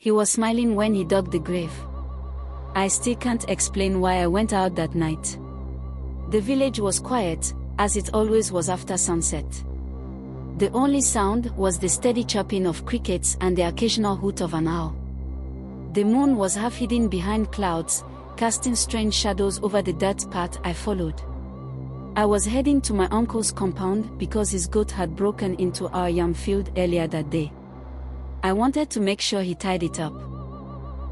He was smiling when he dug the grave. I still can't explain why I went out that night. The village was quiet, as it always was after sunset. The only sound was the steady chirping of crickets and the occasional hoot of an owl. The moon was half hidden behind clouds, casting strange shadows over the dirt path I followed. I was heading to my uncle's compound because his goat had broken into our yam field earlier that day. I wanted to make sure he tied it up.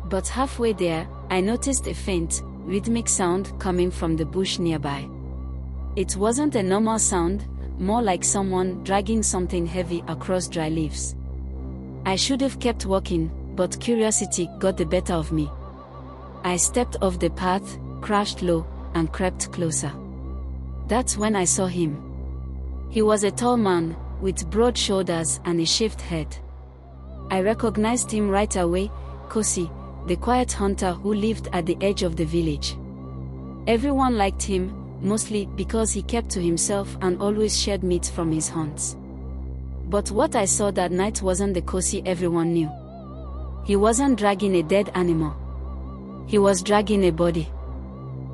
But halfway there, I noticed a faint, rhythmic sound coming from the bush nearby. It wasn't a normal sound, more like someone dragging something heavy across dry leaves. I should have kept walking, but curiosity got the better of me. I stepped off the path, crouched low, and crept closer. That's when I saw him. He was a tall man, with broad shoulders and a shaved head. I recognized him right away, Kosi, the quiet hunter who lived at the edge of the village. Everyone liked him, mostly because he kept to himself and always shared meat from his hunts. But what I saw that night wasn't the Kosi everyone knew. He wasn't dragging a dead animal. He was dragging a body.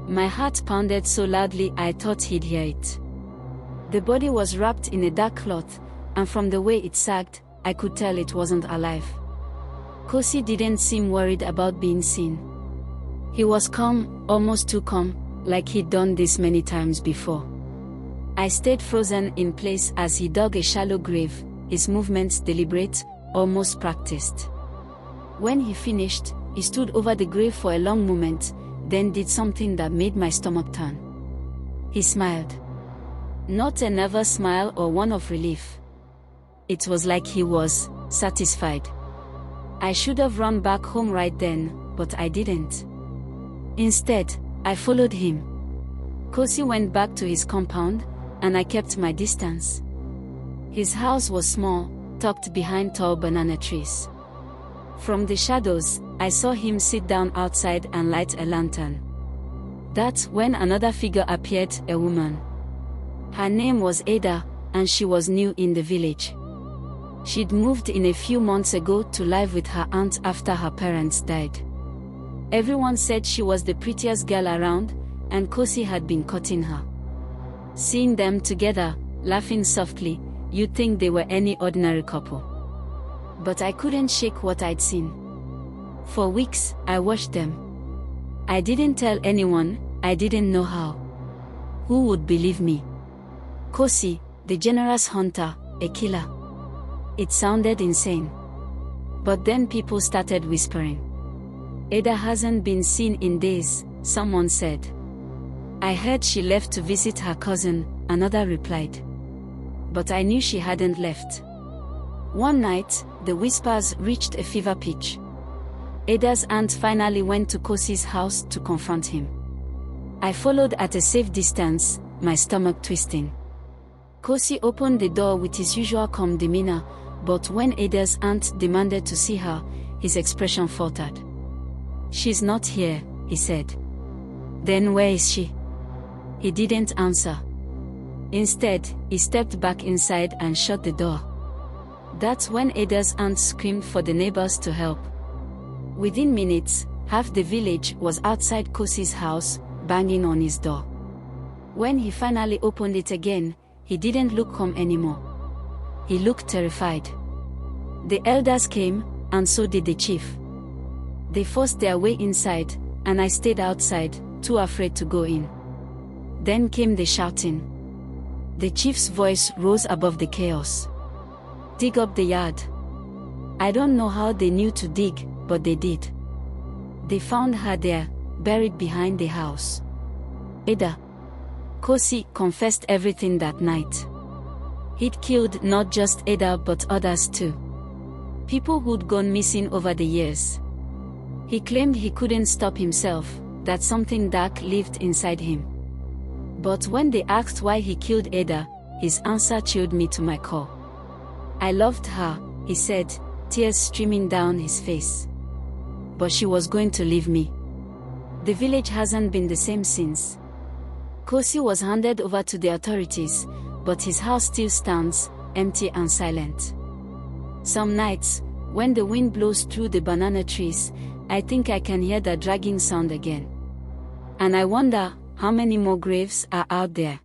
My heart pounded so loudly I thought he'd hear it. The body was wrapped in a dark cloth, and from the way it sagged, I could tell it wasn't alive. Kosi didn't seem worried about being seen. He was calm, almost too calm, like he'd done this many times before. I stayed frozen in place as he dug a shallow grave, his movements deliberate, almost practiced. When he finished, he stood over the grave for a long moment, then did something that made my stomach turn. He smiled. Not a nervous smile or one of relief. It was like he was satisfied. I should have run back home right then, but I didn't. Instead, I followed him. Kosi went back to his compound, and I kept my distance. His house was small, tucked behind tall banana trees. From the shadows, I saw him sit down outside and light a lantern. That's when another figure appeared, a woman. Her name was Ada, and she was new in the village. She'd moved in a few months ago to live with her aunt after her parents died. Everyone said she was the prettiest girl around, and Kosi had been courting her. Seeing them together, laughing softly, you'd think they were any ordinary couple. But I couldn't shake what I'd seen. For weeks, I watched them. I didn't tell anyone, I didn't know how. Who would believe me? Kosi, the generous hunter, a killer. It sounded insane. But then people started whispering. Ada hasn't been seen in days, someone said. I heard she left to visit her cousin, another replied. But I knew she hadn't left. One night, the whispers reached a fever pitch. Ada's aunt finally went to Kosi's house to confront him. I followed at a safe distance, my stomach twisting. Kosi opened the door with his usual calm demeanor, but when Ada's aunt demanded to see her, his expression faltered. She's not here, he said. Then where is she? He didn't answer. Instead, he stepped back inside and shut the door. That's when Ada's aunt screamed for the neighbors to help. Within minutes, half the village was outside Kosi's house, banging on his door. When he finally opened it again, he didn't look calm anymore. He looked terrified. The elders came, and so did the chief. They forced their way inside, and I stayed outside, too afraid to go in. Then came the shouting. The chief's voice rose above the chaos. Dig up the yard. I don't know how they knew to dig, but they did. They found her there, buried behind the house. Ada. Kosi confessed everything that night. He'd killed not just Ada but others too. People who'd gone missing over the years. He claimed he couldn't stop himself, that something dark lived inside him. But when they asked why he killed Ada, his answer chilled me to my core. I loved her, he said, tears streaming down his face. But she was going to leave me. The village hasn't been the same since. Kosi was handed over to the authorities, but his house still stands, empty and silent. Some nights, When the wind blows through the banana trees, I think I can hear the dragging sound again. And I wonder, how many more graves are out there?